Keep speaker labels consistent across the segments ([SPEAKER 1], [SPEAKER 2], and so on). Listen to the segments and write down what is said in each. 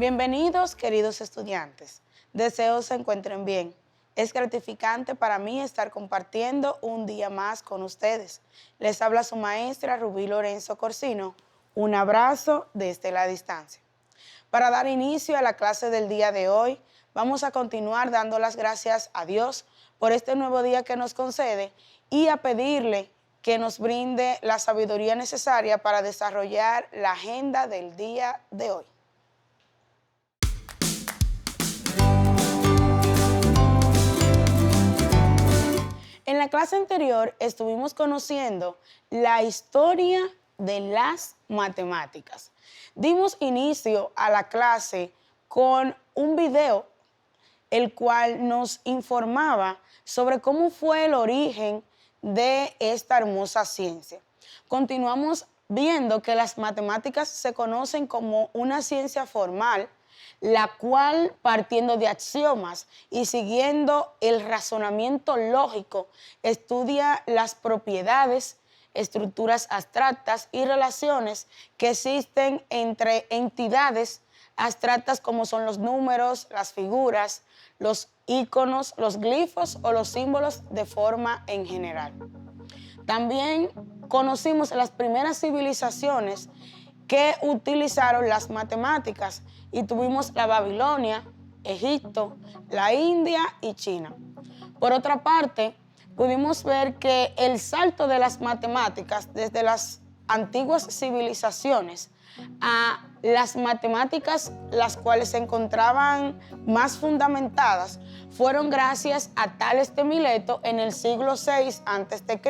[SPEAKER 1] Bienvenidos, queridos estudiantes. Deseo se encuentren bien. Es gratificante para mí estar compartiendo un día más con ustedes. Les habla su maestra Rubí Lorenzo Corsino. Un abrazo desde la distancia. Para dar inicio a la clase del día de hoy, vamos a continuar dando las gracias a Dios por este nuevo día que nos concede y a pedirle que nos brinde la sabiduría necesaria para desarrollar la agenda del día de hoy. En la clase anterior estuvimos conociendo la historia de las matemáticas. Dimos inicio a la clase con un video, el cual nos informaba sobre cómo fue el origen de esta hermosa ciencia. Continuamos viendo que las matemáticas se conocen como una ciencia formal, la cual, partiendo de axiomas y siguiendo el razonamiento lógico, estudia las propiedades, estructuras abstractas y relaciones que existen entre entidades abstractas como son los números, las figuras, los íconos, los glifos o los símbolos de forma en general. También conocimos las primeras civilizaciones que utilizaron las matemáticas y tuvimos la Babilonia, Egipto, la India y China. Por otra parte, pudimos ver que el salto de las matemáticas desde las antiguas civilizaciones a las matemáticas, las cuales se encontraban más fundamentadas, fueron gracias a Tales de Mileto en el siglo VI a.C.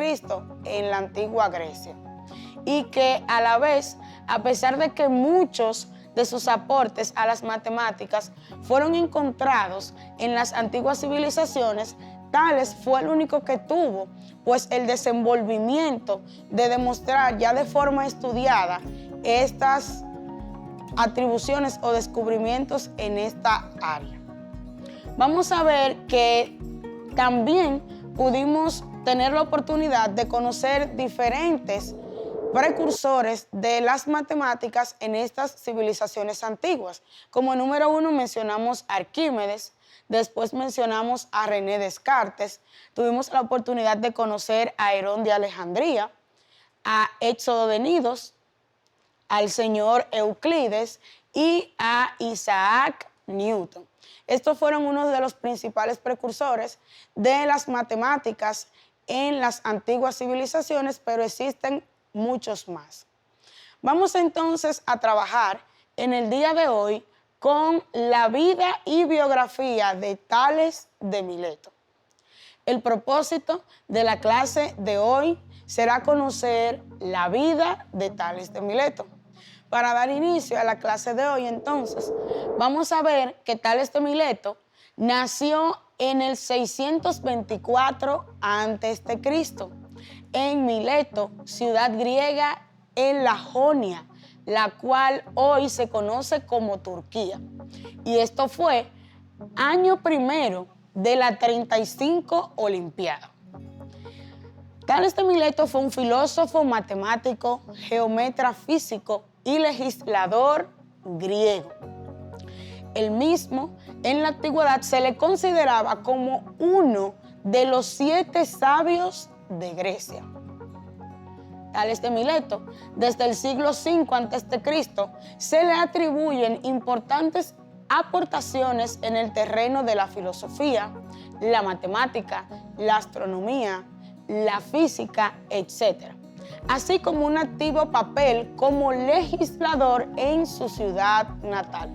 [SPEAKER 1] en la antigua Grecia. Y que a la vez, a pesar de que muchos de sus aportes a las matemáticas fueron encontrados en las antiguas civilizaciones, Tales fue el único que tuvo pues el desenvolvimiento de demostrar ya de forma estudiada estas atribuciones o descubrimientos en esta área. Vamos a ver que también pudimos tener la oportunidad de conocer diferentes precursores de las matemáticas en estas civilizaciones antiguas. Como número uno mencionamos a Arquímedes, después mencionamos a René Descartes, tuvimos la oportunidad de conocer a Herón de Alejandría, a Éxodo de Nidos, al señor Euclides y a Isaac Newton. Estos fueron uno de los principales precursores de las matemáticas en las antiguas civilizaciones, pero existen muchos más. Vamos entonces a trabajar en el día de hoy con la vida y biografía de Tales de Mileto. El propósito de la clase de hoy será conocer la vida de Tales de Mileto. Para dar inicio a la clase de hoy, entonces, vamos a ver que Tales de Mileto nació en el 624 a.C. en Mileto, ciudad griega en la Jonia, la cual hoy se conoce como Turquía. Y esto fue año primero de la 35 Olimpiada. Tales de Mileto fue un filósofo, matemático, geómetra físico y legislador griego. El mismo, en la antigüedad, se le consideraba como uno de los 7 sabios de Grecia. Tales de Mileto, desde el siglo V a.C., se le atribuyen importantes aportaciones en el terreno de la filosofía, la matemática, la astronomía, la física, etc., así como un activo papel como legislador en su ciudad natal.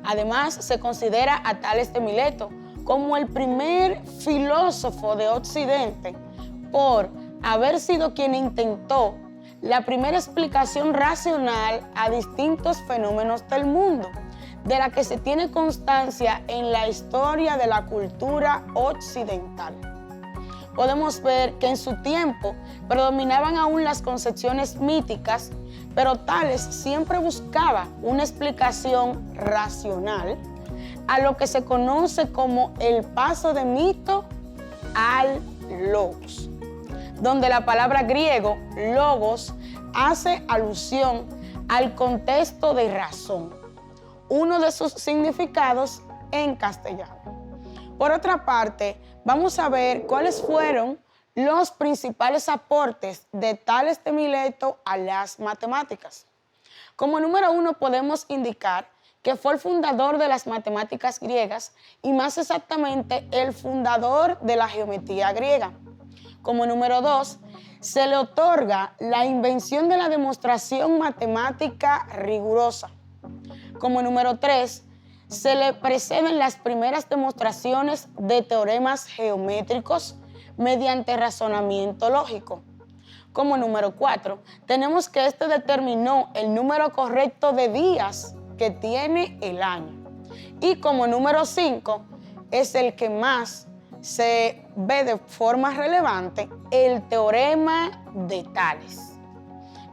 [SPEAKER 1] Además, se considera a Tales de Mileto como el primer filósofo de Occidente por haber sido quien intentó la primera explicación racional a distintos fenómenos del mundo, de la que se tiene constancia en la historia de la cultura occidental. Podemos ver que en su tiempo predominaban aún las concepciones míticas, pero Tales siempre buscaba una explicación racional a lo que se conoce como el paso de mito al logos, donde la palabra griego logos hace alusión al contexto de razón uno de sus significados en castellano. Por otra parte, vamos a ver cuáles fueron los principales aportes de Tales de Mileto a las matemáticas. Como número 1 podemos indicar que fue el fundador de las matemáticas griegas y más exactamente el fundador de la geometría griega. Como número 2, se le otorga la invención de la demostración matemática rigurosa. Como número 3, se le preceden las primeras demostraciones de teoremas geométricos mediante razonamiento lógico. Como número 4, tenemos que este determinó el número correcto de días que tiene el año. Y como número 5, es el que más se ve de forma relevante, el teorema de Tales,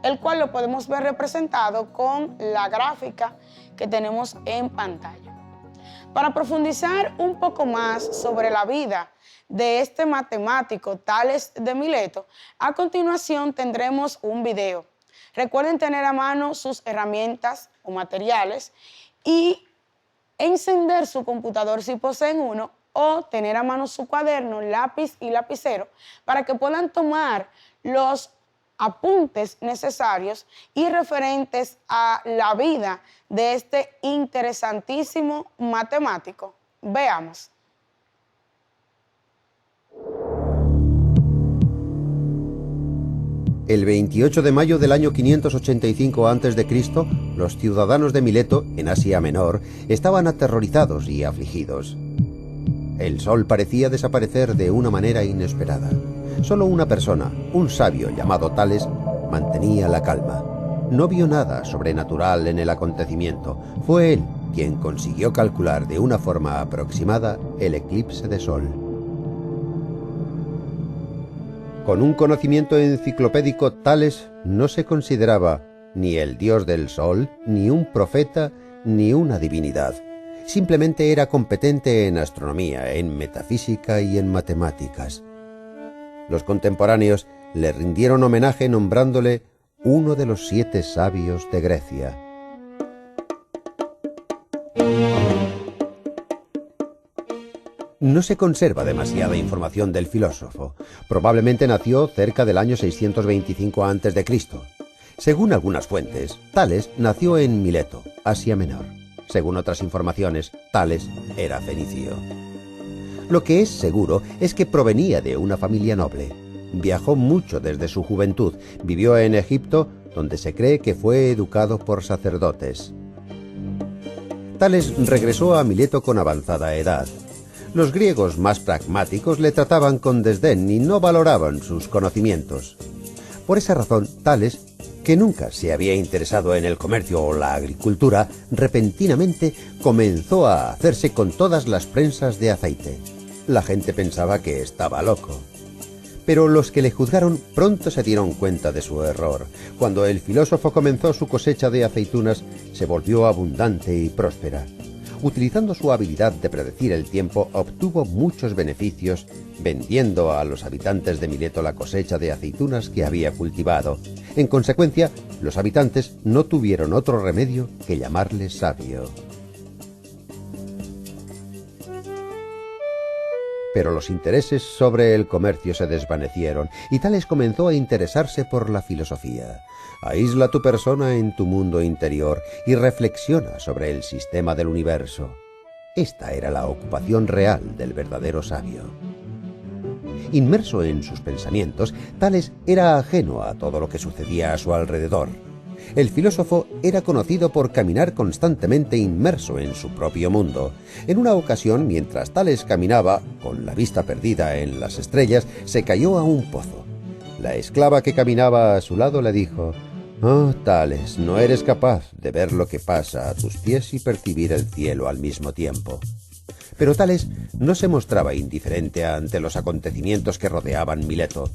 [SPEAKER 1] el cual lo podemos ver representado con la gráfica que tenemos en pantalla. Para profundizar un poco más sobre la vida de este matemático Tales de Mileto, a continuación tendremos un video. Recuerden tener a mano sus herramientas o materiales y encender su computador si poseen uno o tener a mano su cuaderno, lápiz y lapicero para que puedan tomar los apuntes necesarios y referentes a la vida de este interesantísimo matemático. Veamos.
[SPEAKER 2] El 28 de mayo del año 585 a.C., los ciudadanos de Mileto, en Asia Menor, estaban aterrorizados y afligidos. El sol parecía desaparecer de una manera inesperada. Solo una persona, un sabio llamado Tales, mantenía la calma. No vio nada sobrenatural en el acontecimiento. Fue él quien consiguió calcular de una forma aproximada el eclipse de sol. Con un conocimiento enciclopédico, Tales no se consideraba ni el dios del sol, ni un profeta, ni una divinidad. Simplemente era competente en astronomía, en metafísica y en matemáticas. Los contemporáneos le rindieron homenaje nombrándole uno de los 7 sabios de Grecia. No se conserva demasiada información del filósofo. Probablemente nació cerca del año 625 a.C. Según algunas fuentes, Tales nació en Mileto, Asia Menor. Según otras informaciones, Tales era fenicio. Lo que es seguro es que provenía de una familia noble. Viajó mucho desde su juventud. Vivió en Egipto, donde se cree que fue educado por sacerdotes. Tales regresó a Mileto con avanzada edad. Los griegos más pragmáticos le trataban con desdén y no valoraban sus conocimientos. Por esa razón, Tales, que nunca se había interesado en el comercio o la agricultura, repentinamente comenzó a hacerse con todas las prensas de aceite. La gente pensaba que estaba loco. Pero los que le juzgaron pronto se dieron cuenta de su error. Cuando el filósofo comenzó su cosecha de aceitunas, se volvió abundante y próspera. Utilizando su habilidad de predecir el tiempo, obtuvo muchos beneficios vendiendo a los habitantes de Mileto la cosecha de aceitunas que había cultivado. En consecuencia, los habitantes no tuvieron otro remedio que llamarle sabio. Pero los intereses sobre el comercio se desvanecieron y Tales comenzó a interesarse por la filosofía. Aísla tu persona en tu mundo interior y reflexiona sobre el sistema del universo. Esta era la ocupación real del verdadero sabio. Inmerso en sus pensamientos, Tales era ajeno a todo lo que sucedía a su alrededor. El filósofo era conocido por caminar constantemente inmerso en su propio mundo. En una ocasión, mientras Tales caminaba, con la vista perdida en las estrellas, se cayó a un pozo. La esclava que caminaba a su lado le dijo: «Oh, Tales, no eres capaz de ver lo que pasa a tus pies y percibir el cielo al mismo tiempo». Pero Tales no se mostraba indiferente ante los acontecimientos que rodeaban Mileto.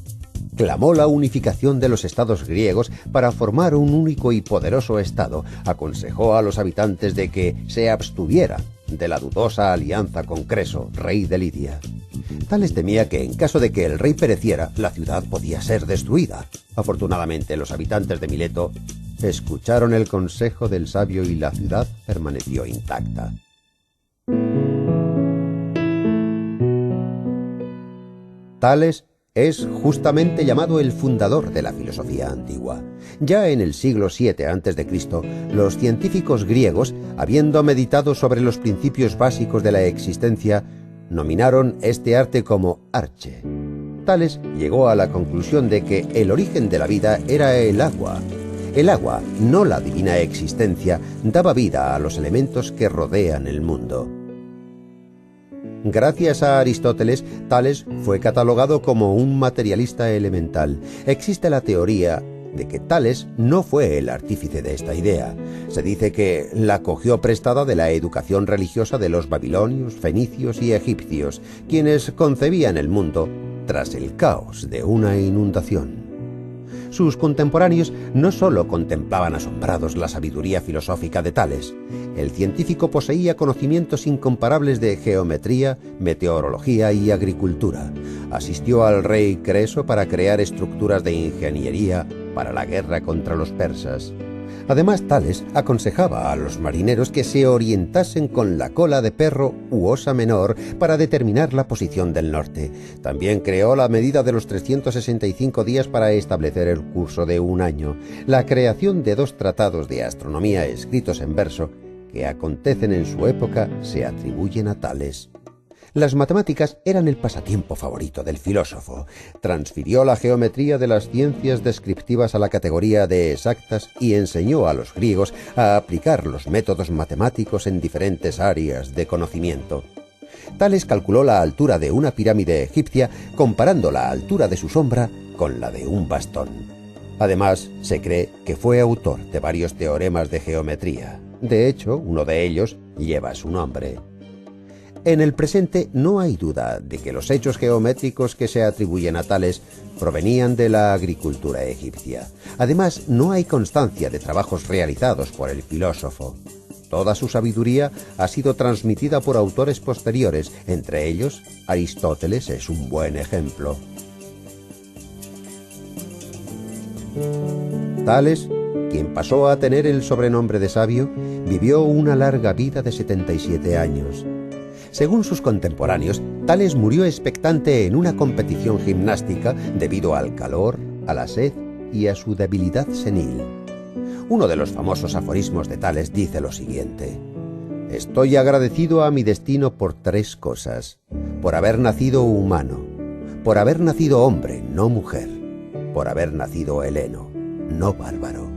[SPEAKER 2] Clamó la unificación de los estados griegos para formar un único y poderoso estado. Aconsejó a los habitantes de que se abstuvieran de la dudosa alianza con Creso, rey de Lidia. Tales temía que en caso de que el rey pereciera, la ciudad podía ser destruida. Afortunadamente, los habitantes de Mileto escucharon el consejo del sabio y la ciudad permaneció intacta. Tales es justamente llamado el fundador de la filosofía antigua. Ya en el siglo VII a.C., los científicos griegos, habiendo meditado sobre los principios básicos de la existencia, nominaron este arte como arche. Tales llegó a la conclusión de que el origen de la vida era el agua. El agua, no la divina existencia, daba vida a los elementos que rodean el mundo. Gracias a Aristóteles, Tales fue catalogado como un materialista elemental. Existe la teoría de que Tales no fue el artífice de esta idea. Se dice que la cogió prestada de la educación religiosa de los babilonios, fenicios y egipcios, quienes concebían el mundo tras el caos de una inundación. Sus contemporáneos no solo contemplaban asombrados la sabiduría filosófica de Tales. El científico poseía conocimientos incomparables de geometría, meteorología y agricultura. Asistió al rey Creso para crear estructuras de ingeniería para la guerra contra los persas. Además, Tales aconsejaba a los marineros que se orientasen con la cola de perro u osa menor para determinar la posición del norte. También creó la medida de los 365 días para establecer el curso de un año. La creación de 2 tratados de astronomía escritos en verso que acontecen en su época se atribuyen a Tales. Las matemáticas eran el pasatiempo favorito del filósofo. Transfirió la geometría de las ciencias descriptivas a la categoría de exactas y enseñó a los griegos a aplicar los métodos matemáticos en diferentes áreas de conocimiento. Tales calculó la altura de una pirámide egipcia comparando la altura de su sombra con la de un bastón. Además, se cree que fue autor de varios teoremas de geometría. De hecho, uno de ellos lleva su nombre. En el presente no hay duda de que los hechos geométricos que se atribuyen a Tales provenían de la agricultura egipcia. Además, no hay constancia de trabajos realizados por el filósofo. Toda su sabiduría ha sido transmitida por autores posteriores, entre ellos Aristóteles es un buen ejemplo. Tales, quien pasó a tener el sobrenombre de sabio, vivió una larga vida de 77 años. Según sus contemporáneos, Tales murió expectante en una competición gimnástica debido al calor, a la sed y a su debilidad senil. Uno de los famosos aforismos de Tales dice lo siguiente: «Estoy agradecido a mi destino por 3 cosas: por haber nacido humano, por haber nacido hombre, no mujer, por haber nacido heleno, no bárbaro».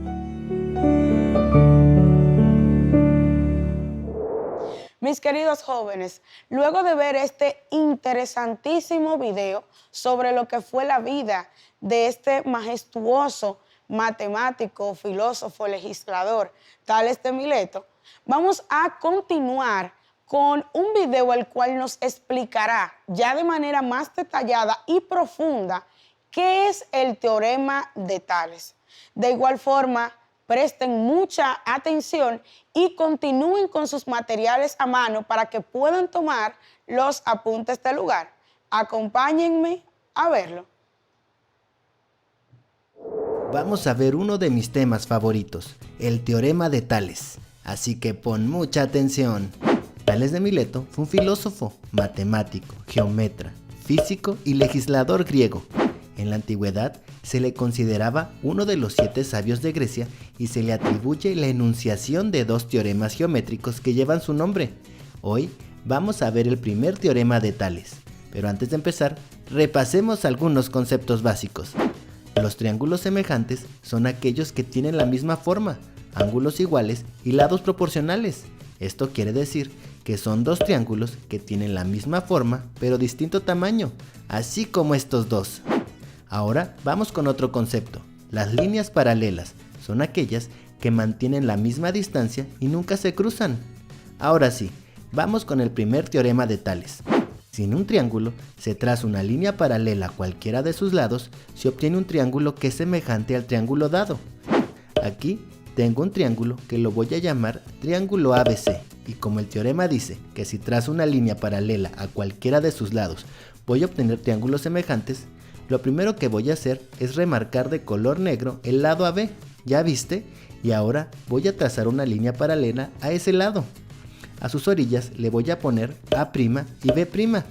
[SPEAKER 1] Mis queridos jóvenes, luego de ver este interesantísimo video sobre lo que fue la vida de este majestuoso matemático, filósofo, legislador, Tales de Mileto, vamos a continuar con un video el cual nos explicará ya de manera más detallada y profunda qué es el teorema de Tales. De igual forma, presten mucha atención y continúen con sus materiales a mano para que puedan tomar los apuntes del lugar. Acompáñenme a verlo.
[SPEAKER 3] Vamos a ver uno de mis temas favoritos, el teorema de Tales. Así que pon mucha atención. Tales de Mileto fue un filósofo, matemático, geómetra, físico y legislador griego. En la antigüedad se le consideraba uno de los 7 sabios de Grecia y se le atribuye la enunciación de 2 teoremas geométricos que llevan su nombre. Hoy vamos a ver el primer teorema de Tales, pero antes de empezar, repasemos algunos conceptos básicos. Los triángulos semejantes son aquellos que tienen la misma forma, ángulos iguales y lados proporcionales. Esto quiere decir que son 2 triángulos que tienen la misma forma pero distinto tamaño, así como estos 2. Ahora vamos con otro concepto. Las líneas paralelas son aquellas que mantienen la misma distancia y nunca se cruzan. Ahora sí, vamos con el primer teorema de Tales. Si en un triángulo se traza una línea paralela a cualquiera de sus lados, se obtiene un triángulo que es semejante al triángulo dado. Aquí tengo un triángulo que lo voy a llamar triángulo ABC, y como el teorema dice que si trazo una línea paralela a cualquiera de sus lados voy a obtener triángulos semejantes, lo primero que voy a hacer es remarcar de color negro el lado AB ¿Ya viste? Y ahora voy a trazar una línea paralela a ese lado. A sus orillas le voy a poner A' y B'.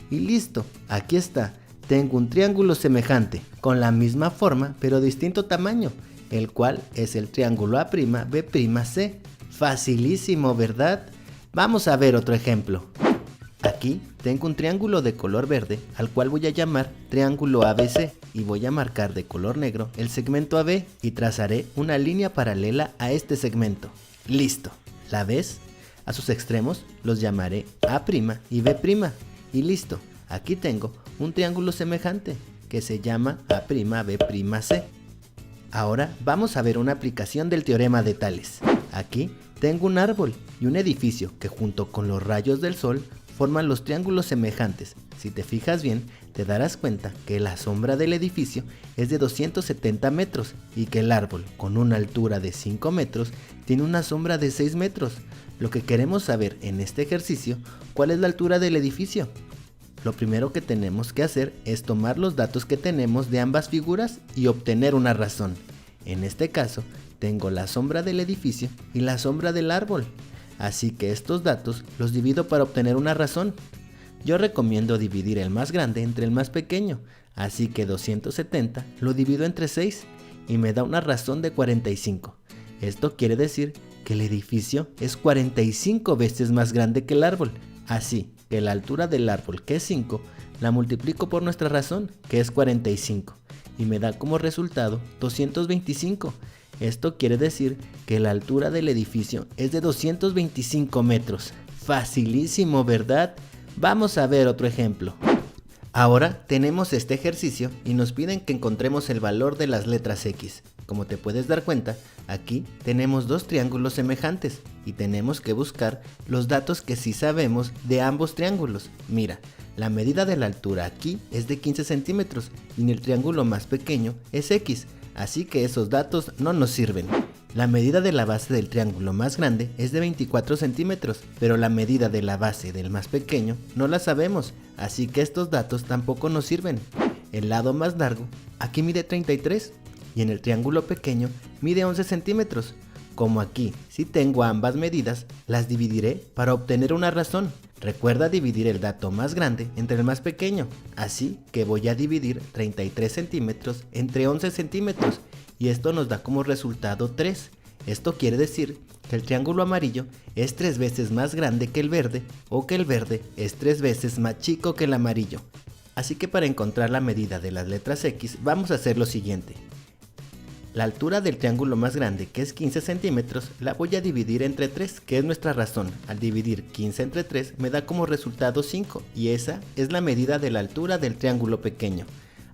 [SPEAKER 3] Y listo, aquí está. Tengo un triángulo semejante, con la misma forma pero distinto tamaño, el cual es el triángulo A'B'C. Facilísimo, ¿verdad? Vamos a ver otro ejemplo. Aquí tengo un triángulo de color verde, al cual voy a llamar triángulo ABC, y voy a marcar de color negro el segmento AB y trazaré una línea paralela a este segmento. Listo, ¿la ves? A sus extremos los llamaré A' y B'. Y listo, aquí tengo un triángulo semejante que se llama A'B'C. Ahora vamos a ver una aplicación del teorema de Tales. Aquí tengo un árbol y un edificio que junto con los rayos del sol forman los triángulos semejantes. Si te fijas bien, te darás cuenta que la sombra del edificio es de 270 metros y que el árbol, con una altura de 5 metros, tiene una sombra de 6 metros. Lo que queremos saber en este ejercicio, ¿cuál es la altura del edificio? Lo primero que tenemos que hacer es tomar los datos que tenemos de ambas figuras y obtener una razón. En este caso, tengo la sombra del edificio y la sombra del árbol. Así que estos datos los divido para obtener una razón. Yo recomiendo dividir el más grande entre el más pequeño, así que 270 lo divido entre 6 y me da una razón de 45. Esto quiere decir que el edificio es 45 veces más grande que el árbol, así que la altura del árbol, que es 5, la multiplico por nuestra razón, que es 45, y me da como resultado 225. Esto quiere decir que la altura del edificio es de 225 metros. Facilísimo, ¿verdad? Vamos a ver otro ejemplo. Ahora tenemos este ejercicio y nos piden que encontremos el valor de las letras X. Como te puedes dar cuenta, aquí tenemos dos triángulos semejantes y tenemos que buscar los datos que sí sabemos de ambos triángulos. Mira, la medida de la altura aquí es de 15 centímetros y en el triángulo más pequeño es X. Así que esos datos no nos sirven. La medida de la base del triángulo más grande es de 24 centímetros, pero la medida de la base del más pequeño no la sabemos, así que estos datos tampoco nos sirven. El lado más largo aquí mide 33 y en el triángulo pequeño mide 11 centímetros. Como aquí sí tengo ambas medidas, las dividiré para obtener una razón. Recuerda dividir el dato más grande entre el más pequeño, así que voy a dividir 33 centímetros entre 11 centímetros y esto nos da como resultado 3. Esto quiere decir que el triángulo amarillo es 3 veces más grande que el verde o que el verde es 3 veces más chico que el amarillo. Así que para encontrar la medida de las letras X vamos a hacer lo siguiente. La altura del triángulo más grande, que es 15 centímetros, la voy a dividir entre 3, que es nuestra razón. Al dividir 15 entre 3 me da como resultado 5 y esa es la medida de la altura del triángulo pequeño.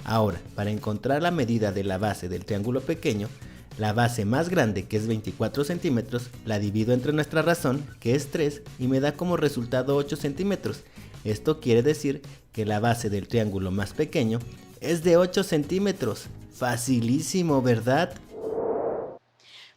[SPEAKER 3] Ahora, para encontrar la medida de la base del triángulo pequeño, la base más grande, que es 24 centímetros, la divido entre nuestra razón, que es 3, y me da como resultado 8 centímetros. Esto quiere decir que la base del triángulo más pequeño es de 8 centímetros. Facilísimo, ¿verdad?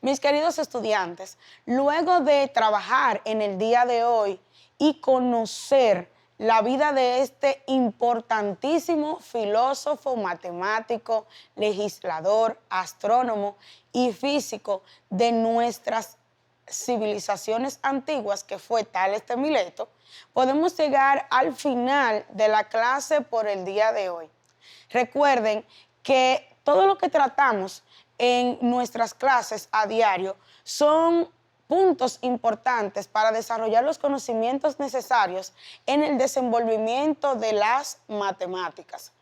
[SPEAKER 1] Mis queridos estudiantes, luego de trabajar en el día de hoy y conocer la vida de este importantísimo filósofo, matemático, legislador, astrónomo y físico de nuestras civilizaciones antiguas, que fue Tales de Mileto, podemos llegar al final de la clase por el día de hoy. Recuerden que todo lo que tratamos en nuestras clases a diario son puntos importantes para desarrollar los conocimientos necesarios en el desenvolvimiento de las matemáticas.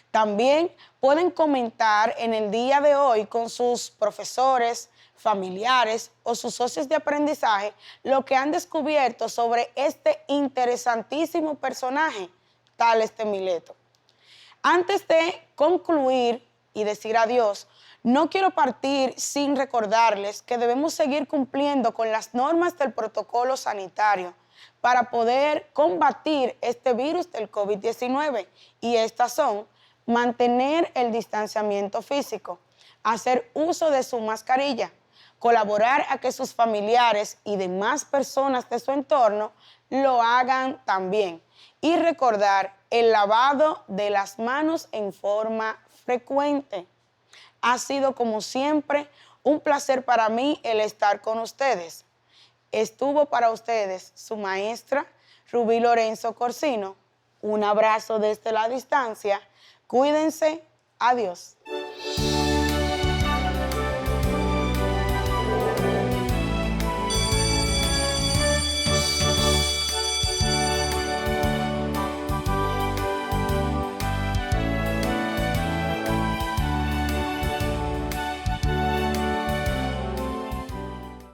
[SPEAKER 1] También pueden comentar en el día de hoy con sus profesores, familiares o sus socios de aprendizaje lo que han descubierto sobre este interesantísimo personaje, Tales de Mileto. Antes de concluir y decir adiós, no quiero partir sin recordarles que debemos seguir cumpliendo con las normas del protocolo sanitario para poder combatir este virus del COVID-19. Y estas son: mantener el distanciamiento físico, hacer uso de su mascarilla, colaborar a que sus familiares y demás personas de su entorno lo hagan también, y recordar el lavado de las manos en forma frecuente. Ha sido, como siempre, Un placer para mí el estar con ustedes. Estuvo para ustedes su maestra Rubí Lorenzo Corsino. Un abrazo desde la distancia. Cuídense. Adiós.